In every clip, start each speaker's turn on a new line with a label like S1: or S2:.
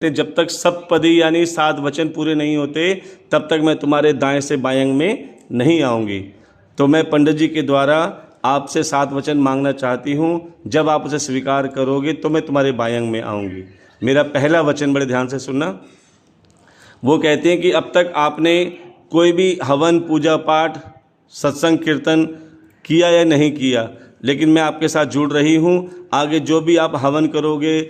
S1: जब तक सप्तपदी यानी 7 वचन पूरे नहीं होते तब तक मैं तुम्हारे दाएं से बाएं अंग में नहीं आऊँगी। तो मैं पंडित जी के द्वारा आपसे 7 वचन मांगना चाहती हूँ। जब आप उसे स्वीकार करोगे तो मैं तुम्हारे बाएं अंग में आऊँगी। मेरा पहला वचन बड़े ध्यान से सुनना। वो कहते हैं कि अब तक आपने कोई भी हवन, पूजा पाठ, सत्संग, कीर्तन किया या नहीं किया, लेकिन मैं आपके साथ जुड़ रही हूँ। आगे जो भी आप हवन करोगे,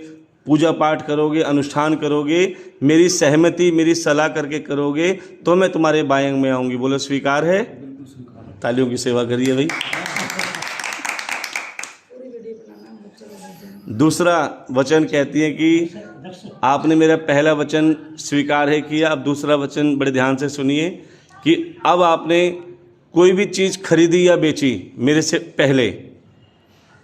S1: पूजा पाठ करोगे, अनुष्ठान करोगे, मेरी सहमति, मेरी सलाह करके करोगे तो मैं तुम्हारे बाएं अंग में आऊँगी। बोलो स्वीकार है? तालियों की सेवा करिए भाई। दूसरा वचन कहती है कि आपने मेरा पहला वचन स्वीकार है किया। अब दूसरा वचन बड़े ध्यान से सुनिए कि अब आपने कोई भी चीज़ खरीदी या बेची मेरे से पहले,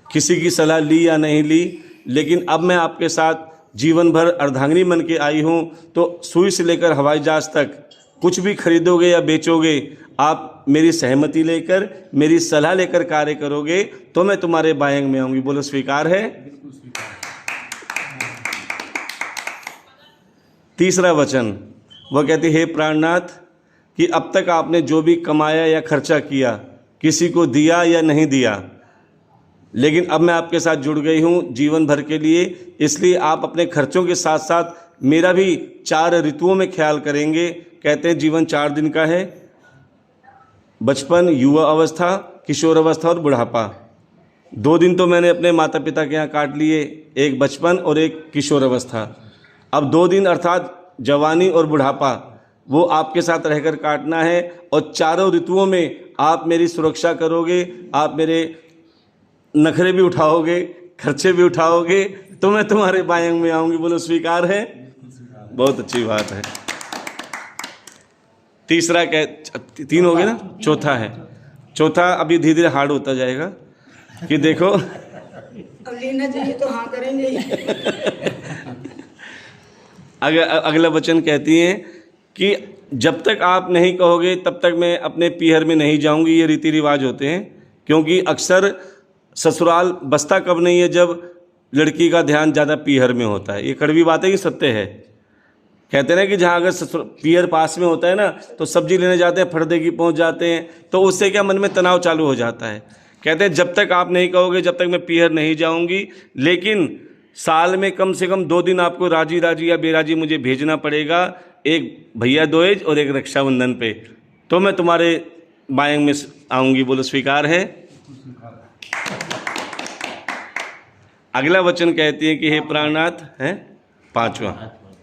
S1: किसी की सलाह ली या नहीं ली, लेकिन अब मैं आपके साथ जीवन भर अर्धांगिनी बन के आई हूँ, तो सुई से लेकर हवाई जहाज तक कुछ भी खरीदोगे या बेचोगे, आप मेरी सहमति लेकर, मेरी सलाह लेकर कार्य करोगे तो मैं तुम्हारे बाएं अंग में आऊँगी। बोलो स्वीकार है? तीसरा वचन वह कहती है, हे प्राणनाथ, कि अब तक आपने जो भी कमाया या खर्चा किया, किसी को दिया या नहीं दिया, लेकिन अब मैं आपके साथ जुड़ गई हूँ जीवन भर के लिए, इसलिए आप अपने खर्चों के साथ साथ मेरा भी 4 ऋतुओं में ख्याल करेंगे। कहते हैं जीवन 4 दिन का है, बचपन, युवा अवस्था, किशोर अवस्था और बुढ़ापा। 2 दिन तो मैंने अपने माता पिता के यहाँ काट लिए, एक बचपन और एक किशोर अवस्था। अब 2 दिन अर्थात जवानी और बुढ़ापा, वो आपके साथ रहकर काटना है। और 4 ऋतुओं में आप मेरी सुरक्षा करोगे, आप मेरे नखरे भी उठाओगे, खर्चे भी उठाओगे तो मैं तुम्हारे बाएं अंग में आऊँगी। बोलो स्वीकार है? बहुत अच्छी बात है। तीसरा 3 हो गए ना, चौथा है। चौथा अभी धीरे धीरे हार्ड होता जाएगा कि देखो
S2: अब लेना चाहिए तो हाँ करेंगे ही।
S1: अगला वचन कहती हैं कि जब तक आप नहीं कहोगे तब तक मैं अपने पीहर में नहीं जाऊंगी। ये रीति रिवाज होते हैं, क्योंकि अक्सर ससुराल बसता कब नहीं है, जब लड़की का ध्यान ज़्यादा पीहर में होता है। ये कड़वी बात है कि सत्य है? कहते हैं ना कि जहाँ अगर पीहर पास में होता है ना, तो सब्जी लेने जाते हैं, फटदेगी पहुँच जाते हैं, तो उससे क्या मन में तनाव चालू हो जाता है। कहते हैं जब तक आप नहीं कहोगे जब तक मैं पीहर नहीं जाऊँगी, लेकिन साल में कम से कम 2 दिन आपको राजी राजी या बेराजी मुझे भेजना पड़ेगा, एक भैया दूज और एक रक्षाबंधन पे, तो मैं तुम्हारे बाएं अंग में आऊँगी। बोलो स्वीकार है? अगला वचन कहती है कि हे प्राणनाथ, है 5वां,